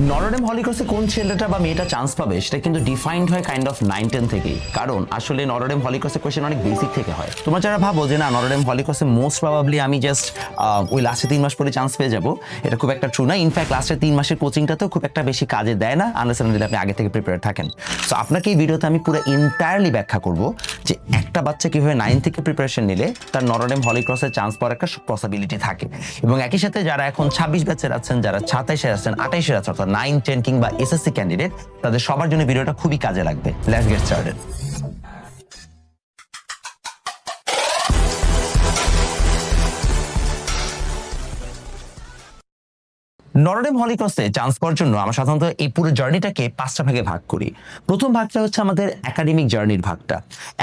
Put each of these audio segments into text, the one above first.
Notre Dame holy ক্রসে কোন ছেলেটা বা মেয়েটা চান্স পাবে সেটা কিন্তু ডিফাইন্ড হয় কাইন্ড অফ 9-10 থেকেই, কারণ আসলে নটরডেম হলি ক্রসে কোয়েশ্চেন অনেক বেসিক থেকে হয়। তোমরা যারা ভাবো যে না নটরডেম হলি ক্রসে মোস্ট প্রবাবলি আমি জাস্ট ওই লাস্টে 3 মাস পরে চান্স পেয়ে যাবো, এটা খুব একটা ট্রু না। ইনফ্যাক্ট লাস্টের 3 মাসের কোচিংটাতেও খুব একটা বেশি কাজে দেয় না আনলেস যদি আপনি আগে থেকে প্রিপেয়ার থাকেন। সো আপনাকে এই ভিডিওতে আমি পুরো এন্টায়ারলি ব্যাখ্যা করব যে একটা বাচ্চা কিভাবে 9 থেকে প্রিপারেশন নিলে তার নটরডেম হলি ক্রসে চান্স পাওয়ার একটা পসিবিলিটি থাকে, এবং একই সাথে যারা এখন 26 ব্যাচের আছেন, যারা 27-এর আছেন, 28-এর আছেন, অর্থাৎ 9, 10 কিংবা এসএসসি ক্যান্ডিডেট, তাদের সবার জন্য ভিডিওটা খুবই কাজে লাগবে। Let's get started. Notre Dame holy ক্রসে চান্স পাওয়ার জন্য আমরা সাধারণত এই পুরো জার্নিটাকে 5টা ভাগে ভাগ করি। প্রথম ভাগটা হচ্ছে আমাদের একাডেমিক জার্নির ভাগটা।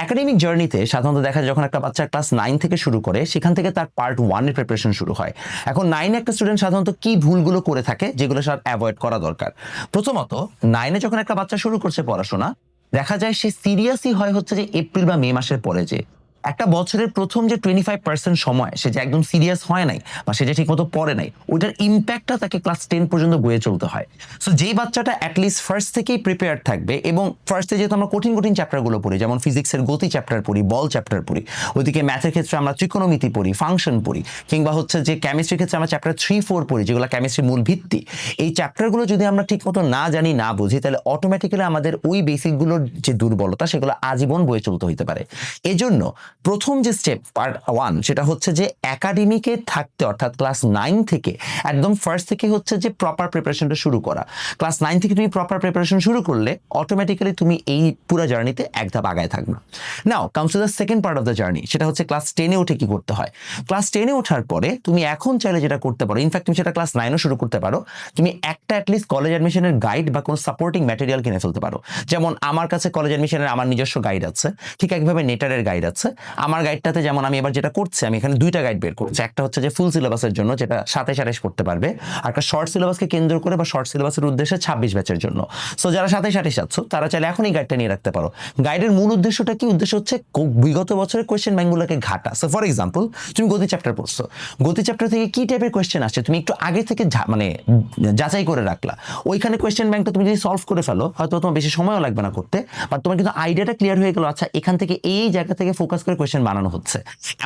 একাডেমিক জার্নিতে সাধারণত দেখা যায় যখন একটা বাচ্চা ক্লাস 9 থেকে শুরু করে, সেখান থেকে তার পার্ট 1 এর প্রিপারেশন শুরু হয়। এখন 9 একটা স্টুডেন্ট সাধারণত কি ভুলগুলো করে থাকে যেগুলো সব অ্যাভয়েড করা দরকার। প্রথমত 9-এ যখন একটা বাচ্চা শুরু করছে পড়াশোনা, দেখা যায় সে সিরিয়াসই হয় হচ্ছে যে এপ্রিল বা মে মাসের পরে, যে একটা বছরের প্রথম যে 25% সময় সে যে একদম সিরিয়াস হয় নাই বা সে যে ঠিক মতো পড়ে নাই, ওইটার ইম্প্যাক্টটা তাকে ক্লাস 10 পর্যন্ত বয়ে চলতে হয়। সো যেই বাচ্চাটা অ্যাটলিস্ট ফার্স্ট থেকেই প্রিপেয়ার থাকবে, এবং ফার্স্টে যেহেতু আমরা কঠিন কঠিন চ্যাপ্টারগুলো পড়ি, যেমন ফিজিক্সের গতি চ্যাপ্টার পড়ি, বল চ্যাপ্টার পড়ি, ওইদিকে ম্যাথের ক্ষেত্রে আমরা ত্রিকোণমিতি পড়ি, ফাংশন পড়ি, কিংবা হচ্ছে যে কেমিস্ট্রির ক্ষেত্রে আমরা চ্যাপ্টার 3-4 পড়ি, যেগুলো কেমিস্ট্রির মূল ভিত্তি। এই চ্যাপ্টারগুলো যদি আমরা ঠিক মতো না জানি, না বুঝি, তাহলে অটোমেটিক্যালি আমাদের ওই বেসিকগুলোর যে দুর্বলতা সেগুলো আজীবন বয়ে চলতে হইতে পারে। এজন্য প্রথম যে স্টেপ পার্ট 1 সেটা হচ্ছে যে একাডেমিকে থাকতে, অর্থাৎ ক্লাস 9 থেকে একদম ফার্স্ট থেকে হচ্ছে যে প্রপার প্রিপারেশনটা শুরু করা। ক্লাস 9 থেকে তুমি প্রপার প্রিপারেশন শুরু করলে অটোমেটিক্যালি তুমি এই পুরো জার্নিতে এক ধাপ আগায় থাকবে। নাও comes to the second part of the journey, সেটা হচ্ছে ক্লাস 10-এ উঠে কি করতে হয়। ক্লাস 10-এ ওঠার পরে তুমি এখন চাইলে যেটা করতে পারো, ইনফ্যাক্ট তুমি সেটা ক্লাস 9-ও শুরু করতে পারো, তুমি একটা অ্যাটলিস্ট কলেজ অ্যাডমিশনের গাইড বা কোনো সাপোর্টিং ম্যাটেরিয়াল কিনে ফেলতে পারো। যেমন আমার কাছে কলেজ অ্যাডমিশনের আমার নিজস্ব গাইড আছে, ঠিক একইভাবে নেটারের গাইড আছে। আমার গাইডটাতে যেমন আমি এবার যেটা করছি, আমি এখানে 2টা গাইড বের করছি। একটা হচ্ছে যে ফুল সিলেবাসের জন্য, যেটা 27-28 পড়তে পারবে, আর একটা শর্ট সিলেবাসকে কেন্দ্র করে বা শর্ট সিলেবাসের উদ্দেশ্যে 26 ব্যাচের জন্য। সো যারা 27-28 আছো তারা চাইলে এখন এই গাইডটা নিয়ে রাখতে পারো। গাইডের মূল উদ্দেশ্যটা কি? উদ্দেশ্য হচ্ছে বিগত বছরের কোয়েশ্চেন ব্যাংকগুলোকে ঘাটা। সো ফর এক্সাম্পল, তুমি গতি চ্যাপ্টার পড়ছো, গতি চ্যাপ্টার থেকে কি টাইপের কোয়েশ্চেন আসছে তুমি একটু আগে থেকে মানে যাচাই করে রাখলা। ওইখানে কোয়েশ্চেন ব্যাংকটা তুমি যদি সলভ করে ফেলো, হয়তো তোমার বেশি সময়ও লাগবে না করতে, বাট তোমার কিন্তু আইডিয়াটা ক্লিয়ার হয়ে গেল, আচ্ছা এখান থেকে এই জায়গা থেকে ফোকাস করে কোয়েশ্চেন বানানো হচ্ছে।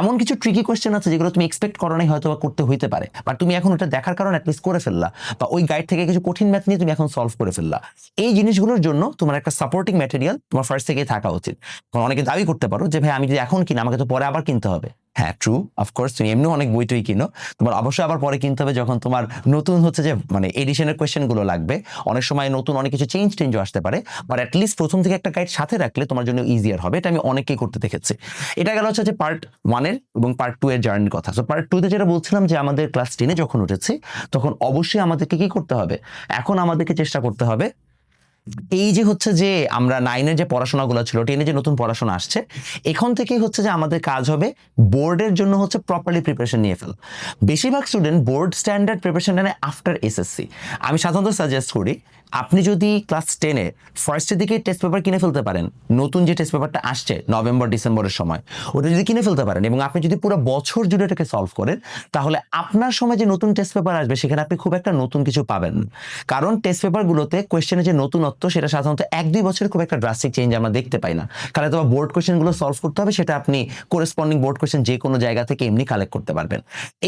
এমন কিছু ট্রিকি কোয়েশ্চেন আছে যেগুলো তুমি এক্সপেক্ট করো নাই, হয়তো বা করতে হইতে পারে, বাট তুমি এখন ওটা দেখার কারণে অ্যাটলিস্ট করে ফেললা, বা ওই গাইড থেকে কিছু কঠিন ম্যাথ নিয়ে তুমি এখন সলভ করে ফেললা। এই জিনিসগুলোর জন্য তোমার একটা সাপোর্টিং ম্যাটেরিয়াল তোমার ফার্স্ট থেকেই থাকা উচিত। অনেকে দাবি করতে পারো যে ভাই আমি যদি এখন কিনি আমাকে তো পরে আবার কিনতে হবে। হ্যাঁ ট্রু, অফকোর্স তুমি এমনি অনেক বই টই কিনো, তোমার অবশ্যই আবার পরে কিনতে হবে যখন তোমার নতুন হচ্ছে যে মানে এডিশনের কোয়েশ্চেনগুলো লাগবে। অনেক সময় নতুন অনেক কিছু চেঞ্জও আসতে পারে, বাট অ্যাটলিস্ট প্রথম থেকে একটা গাইড সাথে রাখলে তোমার জন্য ইজিয়ার হবে। এটা আমি অনেকেই করতে দেখেছি। এটা গেল হচ্ছে যে পার্ট 1-এর এবং পার্ট 2-এর জার্নির কথা। সো পার্ট 2-তে যেটা বলছিলাম যে আমাদের ক্লাস 10-এ যখন উঠেছি তখন অবশ্যই আমাদেরকে কি করতে হবে, এখন আমাদেরকে চেষ্টা করতে হবে এই যে হচ্ছে যে আমরা 9-এর যে পড়াশোনাগুলো ছিল, 10-এ যে নতুন পড়াশোনা আসছে, এখন থেকেই হচ্ছে যে আমাদের কাজ হবে বোর্ডের জন্য হচ্ছে প্রপারলি প্রিপারেশন নিয়ে ফেল। বেশিরভাগ স্টুডেন্ট বোর্ড স্ট্যান্ডার্ড প্রিপারেশন নেয় আফটার এসএসসি। আমি সাধারণত সাজেস্ট করি আপনি যদি ক্লাস 10-এ ফার্স্টের দিকে টেস্ট পেপার কিনে ফেলতে পারেন, নতুন যে টেস্ট পেপারটা আসছে নভেম্বর ডিসেম্বরের সময়, ওটা যদি কিনে ফেলতে পারেন এবং আপনি যদি পুরো বছর জুড়ে এটাকে সলভ করেন, তাহলে আপনার সময় যে নতুন টেস্ট পেপার আসবে সেখানে আপনি খুব একটা নতুন কিছু পাবেন। কারণ টেস্ট পেপারগুলোতে কোয়েশ্চেনের যে নতুনত্ব সেটা সাধারণত 1-2 বছরের খুব একটা ড্রাস্টিক চেঞ্জ আমরা দেখতে পাই না। কারণ তোমার বোর্ড কোয়েশ্চেনগুলো সলভ করতে হবে, সেটা আপনি কোরেসপন্ডিং বোর্ড কোয়েশ্চেন যে কোনো জায়গা থেকে এমনি কালেক্ট করতে পারবেন।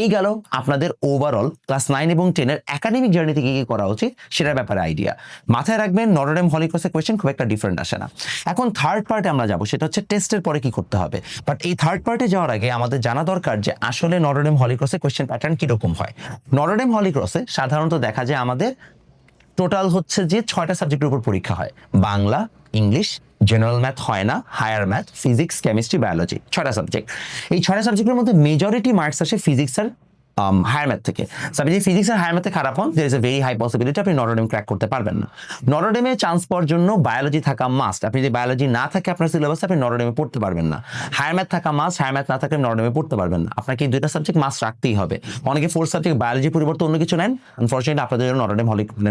এই গেল আপনাদের ওভারঅল ক্লাস 9 এবং 10-এর একাডেমিক জার্নিতে কি কি করা উচিত সেটার ব্যাপারে আইডিয়া। মাথায় রাখবেন নটরডেম হলি ক্রসে কোয়েশ্চেন খুব একটা ডিফারেন্ট আসে না। এখন থার্ড পার্টে আমরা যাবো, সেটা হচ্ছে টেস্টের পরে কি করতে হবে। বাট এই থার্ড পার্টে যাওয়ার আগে আমাদের জানা দরকার যে আসলে নটরডেম হলি ক্রসে কোয়েশ্চেন প্যাটার্ন কিরকম হয়। নটরডেম হলি ক্রসে সাধারণত দেখা যায় আমাদের টোটাল হচ্ছে যে 6টা সাবজেক্টের উপর পরীক্ষা হয়। বাংলা, ইংলিশ, জেনারেল ম্যাথ হয় না, higher math, physics, chemistry, biology, 6টা সাবজেক্ট। এই 6টা সাবজেক্টের মধ্যে মেজরিটি মার্কস আসে ফিজিক্স আর হায়ার ম্যাথ থেকে। আপনি যদি ফিজিক্স আর হায়ার ম্যাথে খারাপ হন, there is a very high possibility আপনি নটরডেম ক্র্যাক করতে পারবেন না। নটরডেমে চান্স পাওয়ার জন্য বায়োলজি থাকা মাস্ট। আপনি যদি বায়োলজি না থাকে আপনার সিলেবাসে, আপনি নটরডেমে পড়তে পারবেন না। হায়ার ম্যাথ থাকা মাস্ট, হায়ার ম্যাথ না থাকলে নটরডেমে পড়তে পারবেন না। আপনাকে এই 2টা সাবজেক্ট মাস্ট রাখতেই হবে। অনেকে 4 সাবজেক্ট বায়োলজি পরিবর্তে অন্য কিছু নেন, আনফরচুনেটলি আপনাদের জন্য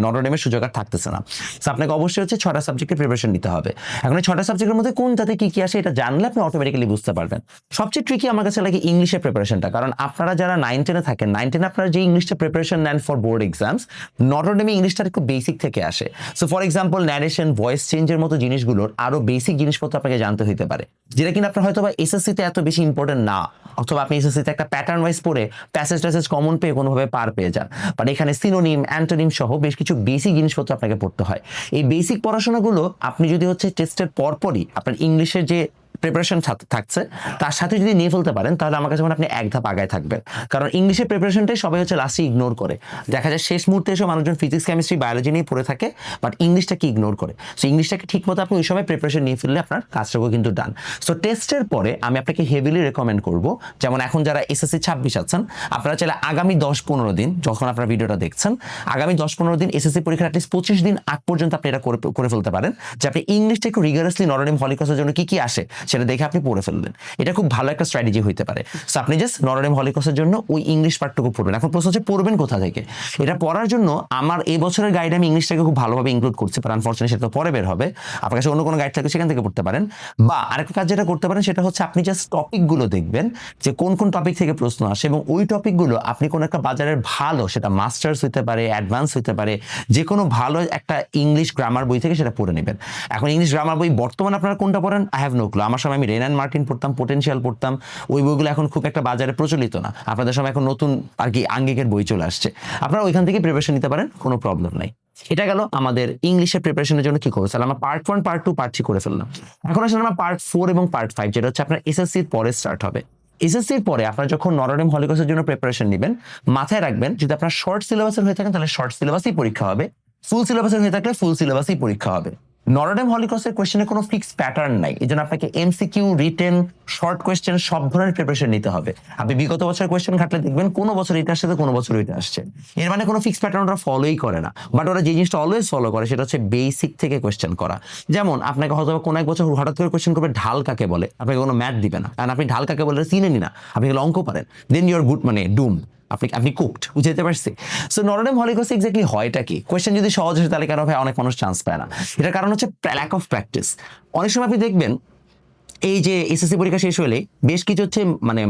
নটরডেমের সুযোগ আর থাকতেছে না। সো আপনাকে অবশ্যই হচ্ছে 6টা সাবজেক্টের প্রিপারেশন নিতে হবে। এখন এই 6টা সাবজেক্টের মধ্যে কোনটাতে কি কি আসে এটা জানলে আপনি অটোমেটিক্যালি বুঝতে পারবেন। সবচেয়ে ট্রিকি আমার কাছে লাগে ইংলিশের প্রিপারেশনটা, কারণ আপনারা যারা 9-10-এ থাকেন থাকেন 9-10 আপনারা যে ইংলিশটা প্রিপারেশন নেন ফর বোর্ড এক্সামস, নটরডেমে ইংলিশটা একটু বেসিক থেকে আসে। So for example narration, voice চেঞ্জের মতো জিনিসগুলোর আরো বেসিক জিনিসপত্র আপনাকে জানতে হতে পারে, যেটা কিনা আপনার হয়তো বা এসএসসিতে এত বেশি ইম্পর্টেন্ট না, অথবা আপনি এসএসসিতে একটা প্যাটার্ন ওয়াইজ পড়ে প্যাসেজ কমন পেয়ে কোনোভাবে পার পেয়ে যান। বাট এখানে সিনোনিম, অ্যান্টোনিম সহ বেশ কিছু বেসিক জিনিসপত্র আপনাকে পড়তে হয়। এই বেসিক পড়াশোনাগুলো আপনি যদি হচ্ছে টেস্টের পরপরই আপনার ইংলিশের যে প্রিপারেশন থাকছে তার সাথে যদি নিয়ে ফেলতে পারেন, তাহলে আমার কাছে মনে হয় আপনি এক ধাপ আগায় থাকবেন। কারণ ইংলিশের প্রিপারেশনটাই সবাই হচ্ছে লাস্টে ইগনোর করে। দেখা যায় শেষ মুহূর্তে এসে মানুষজন ফিজিক্স, কেমিস্ট্রি, বায়োলজি নিয়ে পড়ে থাকে, বাট ইংলিশটাকে ইগনোর করে। সো ইংলিশটাকে ঠিক মতো আপনি ওই সময় প্রিপারেশন নিয়ে ফেললে আপনার কাজটাও কিন্তু ডান। সো টেস্টের পরে আমি আপনাকে হেভিলি রেকমেন্ড করব, যেমন এখন যারা এসএসসি 26 আছেন, আপনারা চাইলে আগামী 10-15 দিন, যখন আপনারা ভিডিওটা দেখছেন, আগামী 10-15 দিন এসএসসি পরীক্ষার অ্যাটলিস্ট 25 দিন আগ পর্যন্ত আপনি এটা করে ফেলতে পারেন, যে আপনি ইংলিশটা একটু রিগারাসলি নটরডেম হলি ক্রসের জন্য কি কি আসে সেটা দেখে আপনি পড়ে ফেললেন। এটা খুব ভালো একটা স্ট্র্যাটেজি হইতে পারে। সো আপনি জাস্ট নটরডেম হলি ক্রসের জন্য ওই ইংলিশ পার্টটুকু পড়বেন। এখন প্রশ্ন হচ্ছে পড়বেন কোথা থেকে? এটা পড়ার জন্য আমার এই বছরের গাইডে আমি ইংলিশটাকে খুব ভালোভাবে ইনক্লুড করছি, বাট আনফরচুনেটলি সেটা তো পরে বের হবে। আপনার কাছে অন্য কোনো গাইড থাকলে সেখান থেকে পড়তে পারেন। বা আরেকটা কাজ যেটা করতে পারেন সেটা হচ্ছে আপনি জাস্ট টপিকগুলো দেখবেন যে কোন কোন টপিক থেকে প্রশ্ন আসে, এবং ওই টপিকগুলো আপনি কোনো একটা বাজারের ভালো, সেটা মাস্টার্স হতে পারে, অ্যাডভান্স হতে পারে, যে কোনো ভালো একটা ইংলিশ গ্রামার বই থেকে সেটা পড়ে নেবেন। এখন ইংলিশ গ্রামার বই বর্তমানে আপনারা কোনটা পড়েন আই হ্যাভ নো ক্লু। আমার সময় আমি রেন অ্যান্ড মার্টিন পড়তাম, পোটেনশিয়াল পড়তাম, ওই বইগুলো এখন খুব একটা বাজারে প্রচলিত না। আপনাদের সময় এখন নতুন আর কি আঙ্গিকের বই চলে আসছে, আপনারা ওইখান থেকে প্রিপারেশন নিতে পারেন, কোনো প্রবলেম নাই। এটা গেল আমাদের ইংলিশের প্রিপারেশনের জন্য কি করবো। তাহলে আমরা পার্ট 1, পার্ট 2, পার্ট 3 করে ফেললাম। এখন আসলে আমরা পার্ট 4 এবং পার্ট 5, যেটা হচ্ছে আপনার এসএসসির পরে স্টার্ট হবে। এসএসসির পরে আপনারা যখন নটরডেম হলি ক্রসের জন্য প্রিপারেশন নেবেন, মাথায় রাখবেন যদি আপনার শর্ট সিলেবাসের হয়ে থাকেন তাহলে শর্ট সিলেবাসই পরীক্ষা হবে, ফুল সিলেবাসের হয়ে থাকলে ফুল সিলেবাসই পরীক্ষা হবে। নটরডেম হলি ক্রসের কোয়েশ্চেনে কোনো ফিক্সড প্যাটার্ন নাই, এই জন্য আপনাকে এমসিকিউ, রিটেন, শর্ট কোয়েশ্চেন সব ধরনের প্রিপারেশন নিতে হবে। আপনি বিগত বছরের কোয়েশ্চেন ঘাটলে দেখবেন কোনো বছর এটা আসছে, কোনো বছর এটা আসছে। এর মানে কোনো ফিক্সড প্যাটার্ন ওরা ফলোই করে না, বাট ওরা যে জিনিসটা অলওয়েজ ফলো করে সেটা হচ্ছে বেসিক থেকে কোয়েশ্চেন করা। যেমন আপনাকে হয়তো কোনো এক বছর হঠাৎ করে কোয়েশ্চেন করবে ঢাল কাকে বলে, আপনাকে কোনো ম্যাথ দিবে না, কারণ আপনি ঢাল কাকে বলে চিনেনি না, আপনি অঙ্ক পারেন, দেন ইউর গুড, মানে ডুম, আপনি কুকড। বুঝতে পারছি? সো নটরডেম হলি ক্রসে এক্স্যাক্টলি হয়টা কি? কোয়েশ্চেন যদি সহজ হয় তাহলে কেন ভাই অনেক মানুষ চান্স পায় না? এটার কারণ হচ্ছে ল্যাক অফ প্র্যাকটিস। অনেক সময় আপনি দেখবেন এই যে এসএসসি পরীক্ষা শেষ হলে বেশ কিছু হচ্ছে মানে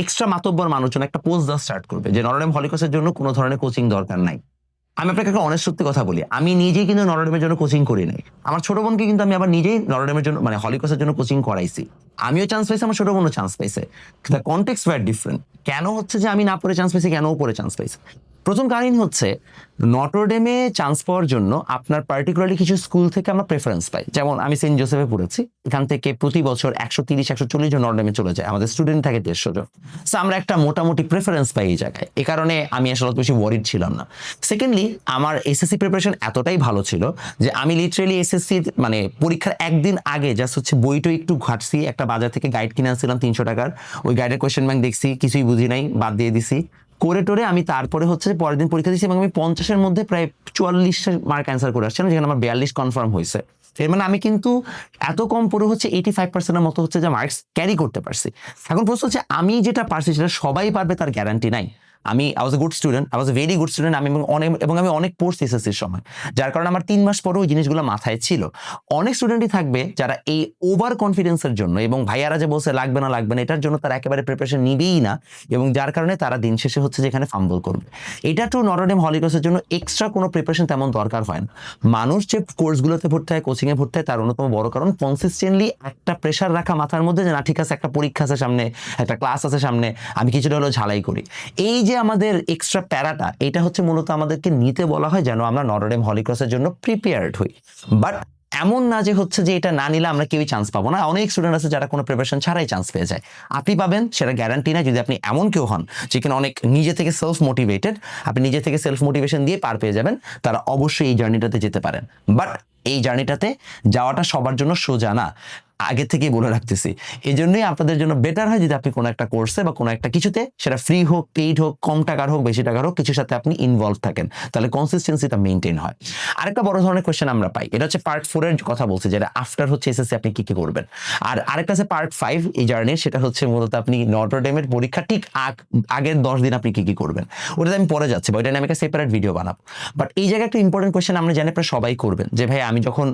এক্সট্রা মাতব্বর মানুষজন একটা পোস্ট দেওয়া স্টার্ট করবে যে নটরডেম হলি ক্রসের জন্য কোনো ধরনের কোচিং দরকার নাই। আমি আপনাকে একটা অনেস্ট সত্যি কথা বলি, আমি নিজেই কিন্তু নটরডেমের জন্য কোচিং করি নাই। আমার ছোট বোনকে কিন্তু আমি আবার নিজেই নটরডেমের জন্য মানে হলি ক্রসের জন্য কোচিং করাইছি। আমিও চান্স পাইছি, আমার ছোট বোনও চান্স পাইছে। The context were different. কেন হচ্ছে যে আমি না পড়ে চান্স পাইছি, কেন ও পড়ে চান্স পাইছে? প্রথম কারণ হচ্ছে নটরডেমে চান্স পাওয়ার জন্য আপনার পার্টিকুলারলি কিছু স্কুল থেকে আমরা প্রেফারেন্স পাই। যেমন আমি সেন্ট জোসেফে পড়েছি, এখান থেকে প্রতি বছর 130-140 জন নটরডেমে চলে যায়, আমাদের স্টুডেন্ট থাকে 150 জন। সো আমরা একটা মোটামুটি প্রেফারেন্স পাই এই জায়গায়, এই কারণে আমি আসলে বেশি ওয়ারিড ছিলাম না। সেকেন্ডলি আমার এসএসসি প্রিপারেশন এতটাই ভালো ছিল যে আমি লিটারেলি এসএসসি মানে পরীক্ষার একদিন আগে জাস্ট হচ্ছে বইটা একটু ঘাটছি, একটা বাজার থেকে গাইড কিনে আনছিলাম 300 টাকার, ওই গাইডের কোয়েশ্চেন ব্যাংক দেখছি, কিছুই বুঝি নাই, বাদ দিয়ে দিছি। করে টোরে আমি তারপরে হচ্ছে পরের দিন পরীক্ষা দিচ্ছি এবং আমি 50-এর মধ্যে প্রায় 44 মার্ক অ্যান্সার করে আসছিলাম, যেখানে আমার 42 কনফার্ম হয়েছে। এর মানে আমি কিন্তু এত কম পড়ে হচ্ছে 85%-এর মতো হচ্ছে যে মার্কস ক্যারি করতে পারছি। এখন প্রশ্ন হচ্ছে আমি যেটা পারছি সেটা সবাই পারবে তার গ্যারান্টি নাই। আমি I was a good student, I was a very good student. আমি অনেক পড়ছি এসএসসির সময়, যার কারণে আমার 3 মাস পরে ওই জিনিসগুলো মাথায় ছিল। অনেক স্টুডেন্টই থাকবে যারা এই ওভার কনফিডেন্সের জন্য এবং ভাইয়ারা যে বলছে লাগবে না এটার জন্য তারা একেবারে প্রিপারেশন নিবেই না, এবং যার কারণে তারা দিন শেষে হচ্ছে যেখানে ফাম্বল করবে। এটা তো নটরডেম হলি ক্রসের জন্য এক্সট্রা কোনো প্রিপারেশন তেমন দরকার হয় না। মানুষ যে কোর্সগুলোতে ভর্তি হয়, কোচিংয়ে ভর্তি হয়, তার অন্যতম বড় কারণ কনসিস্টেন্টলি একটা প্রেশার রাখা মাথার মধ্যে যে না ঠিক আছে, একটা পরীক্ষা আছে সামনে, একটা ক্লাস আছে সামনে, আমি কিছুটা হলেও ঝালাই করি। এই যে আমাদের এক্সট্রা প্যারাটা, এটা হচ্ছে মূলত আমাদেরকে নিতে বলা হয় যেন আমরা নটরডেম হলি ক্রসের জন্য প্রিপেয়ার্ড হই। বাট এমন না যে হচ্ছে যে এটা না নিলে আমরা কেউই চান্স পাবো না। অনেক স্টুডেন্ট আছে যারা কোনো প্রিপারেশন ছাড়াই চান্স পেয়ে যায়। আপনি পাবেন সেটা গ্যারান্টি না। যদি আপনি এমন কেউ হন যেখানে অনেক নিজে থেকে সেলফ মোটিভেটেড, আপনি নিজে থেকে সেলফ মোটিভেশন দিয়ে পার পেয়ে যাবেন, তারা অবশ্যই এই জার্নিটাতে যেতে পারেন। বাট এই জার্নিটাতে যাওয়াটা সবার জন্য সোজা না, আগে থেকেই বলে রাখতেছি। এই জন্যই আপনাদের জন্য বেটার হয় যদি আপনি কোনো একটা কোর্সে বা কোনো একটা কিছুতে, সেটা ফ্রি হোক, পেইড হোক, কম টাকার হোক, বেশি টাকার হোক, কিছুর সাথে আপনি ইনভলভ থাকেন, তাহলে কনসিস্টেন্সিটা মেনটেন হয়। আরেকটা বড় ধরনের কোয়েশ্চেন আমরা পাই, এটা হচ্ছে পার্ট 4 এর কথা বলছে, যেটা আফটার হচ্ছে এসএসসি আপনি কি কি করবেন। আর আরেকটা আছে পার্ট 5 এই জার্নির, সেটা হচ্ছে মূলত আপনি নটরডেমের পরীক্ষা ঠিক আগের 10 দিন আপনি কি কি করবেন। ওটাতে আমি পরে যাচ্ছি, বা ওইটা নিয়ে আমি একটা সেপারেট ভিডিও বানাবো। বাট এই জায়গায় একটা ইম্পর্টেন্ট কোয়েশ্চেন আমরা জানি আপনারা সবাই করবেন, যে ভাই আমি যখন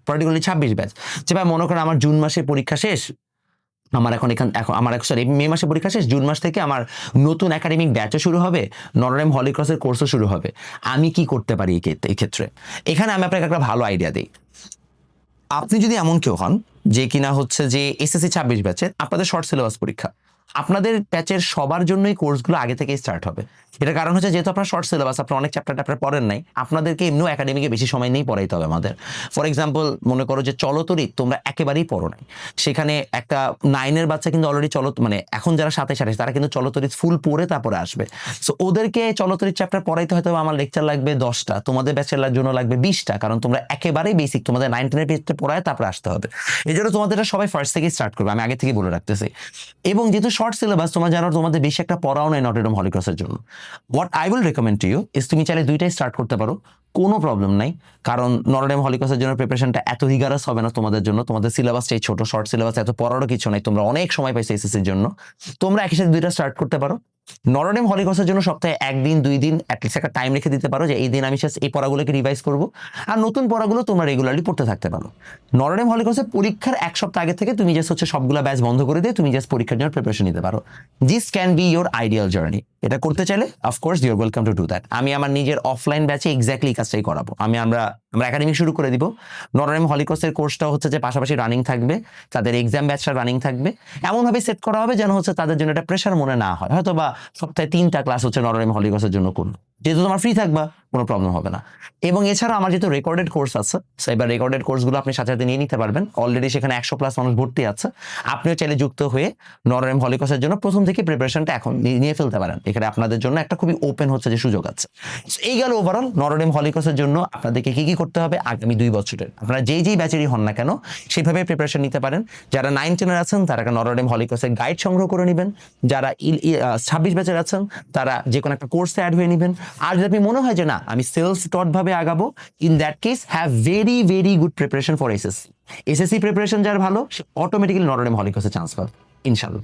পার্টিকুলারলি 26 ব্যাচ, যে ভাই মনে করেন আমার জুন মাসে পরীক্ষা শেষ, আমার এখন আমার সরি মে মাসে পরীক্ষা শেষ, জুন মাস থেকে আমার নতুন একাডেমিক ব্যাচও শুরু হবে, নটরডেম হলি ক্রসের কোর্সও শুরু হবে। আমি কি করতে পারি এই ক্ষেত্রে? এখানে আমি আপনাকে একটা ভালো আইডিয়া দিই। আপনি যদি এমন কেউ হন যে কিনা হচ্ছে যে এসএসসি 26 ব্যাচের, আপনাদের শর্ট সিলেবাস পরীক্ষা, আপনাদের ব্যাচের সবার জন্যই কোর্সগুলো আগে থেকেই স্টার্ট হবে। এটার কারণ হচ্ছে যেহেতু আপনার শর্ট সিলেবাস, আপনার অনেক চ্যাপ্টার ট্যাপ্টার পড়েন নাই, আপনাদেরকে এমনিও একাডেমিকে বেশি সময় নেই পড়াইতে হবে আমাদের। ফর এক্সাম্পল মনে করো যে চলতরিৎ তোমরা একেবারেই পড়ো নাই, সেখানে একটা 9-এর বাচ্চা কিন্তু অলরেডি মানে এখন যারা 27-28 তারা কিন্তু চলতরিৎ ফুল পড়ে তারপরে আসবে। সো ওদেরকে চলতরিৎ চ্যাপ্টার পড়াইতে হয়তো আমার লেকচার লাগবে 10টা, তোমাদের ব্যাচের জন্য লাগবে 20টা, কারণ তোমরা একেবারেই বেসিক, তোমাদের 9-10-এর পেজটা পড়ায় তারপরে আসতে হবে। এই জন্য তোমাদের সবাই ফার্স্ট থেকেই স্টার্ট করবে, আমি আগে থেকে বলে রাখতেছি। এবং যেহেতু শর্ট সিলেবাস, তোমরা জানো তোমাদের বেশি একটা পড়াও নাই নটরডেম হলি ক্রসের জন্য, what I will recommend to you is তুমি চাইলে দুইটাই স্টার্ট করতে পারো, কোনো প্রবলেম নাই। কারণ নটরডেম হলি ক্রসের জন্য প্রিপারেশনটা এত রিগারাস হবে না তোমাদের জন্য, তোমাদের সিলেবাসটাই ছোট, শর্ট সিলেবাস, এত পড়ারও কিছু নাই, তোমরা অনেক সময় পাইছো এসএসসির জন্য। তোমরা একই সাথে দুইটা স্টার্ট করতে পারো। নটরডেম হলি ক্রসের জন্য সপ্তাহে 1 দিন 2 দিন অ্যাটলিস্ট একটা টাইম রেখে দিতে পারো যে এই দিন আমি এই পড়াগুলোকে রিভাইজ করবো, আর নতুন পড়াগুলো তোমরা রেগুলারলি পড়তে থাকতে পারো। নটরডেম হলি ক্রসের পরীক্ষার 1 সপ্তাহ আগে থেকে তুমি জাস্ট হচ্ছে সবগুলো ব্যাচ বন্ধ করে দিয়ে তুমি জাস্ট পরীক্ষার জন্য প্রিপারেশন নিতে পারো। This can be your ideal journey. এটা করতে চাইলে of course your welcome to do that. আমি আমার নিজের অফলাইন ব্যাচে এক্স্যাক্টলি এই কাজটাই করাবো। আমরা একাডেমি শুরু করে দিব। নটরডেম হলি ক্রসের কোর্সটা হচ্ছে যে পাশাপাশি রানিং থাকবে, তাদের এক্সাম ব্যাচটা রানিং থাকবে, এমনভাবে সেট করা হবে যেন হচ্ছে তাদের জন্য একটা প্রেশার মনে না হয়। হয়তো বা সপ্তাহে 3টা ক্লাস হচ্ছে নটরডেম হলি ক্রসের জন্য করলো, যেহেতু তোমার ফ্রি থাকবা কোনো প্রবলেম হবে না। এবং এছাড়া আমার যেহেতু রেকর্ডেড কোর্স আছে, এবার রেকর্ডেড কোর্সগুলো আপনি সাথে সাথে নিয়ে নিতে পারবেন। অলরেডি সেখানে 100+ মানুষ ভর্তি আছে, আপনিও চাইলে যুক্ত হয়ে নটরডেম হলি ক্রসের জন্য প্রথম থেকে প্রিপারেশনটা এখন নিয়ে ফেলতে পারেন। এখানে আপনাদের জন্য একটা খুবই ওপেন হচ্ছে যে সুযোগ আছে। এই গেল ওভারঅল নটরডেম হলি ক্রসের জন্য আপনাদেরকে কি কি করতে হবে আগামী 2 বছরের। আপনারা যেই ব্যাচেরই হন না কেন সেইভাবে প্রিপারেশন নিতে পারেন। যারা 9-10-এর আছেন তারা একটা নটরডেম হলি ক্রসের গাইড সংগ্রহ করে নেবেন, যারা 26 ব্যাচের আছেন তারা যে কোনো একটা কোর্সে অ্যাড হয়ে নেবেন। আর যদি আপনি মনে হয় যে না আমি সেলস টট ভাবে আগাবো, in that case have very very good preparation for SSC. SSC preparation যার ভালো, সে অটোমেটিক্যালি নটরডেম হলি ক্রসে চান্স পাবে ইনশাআল্লাহ।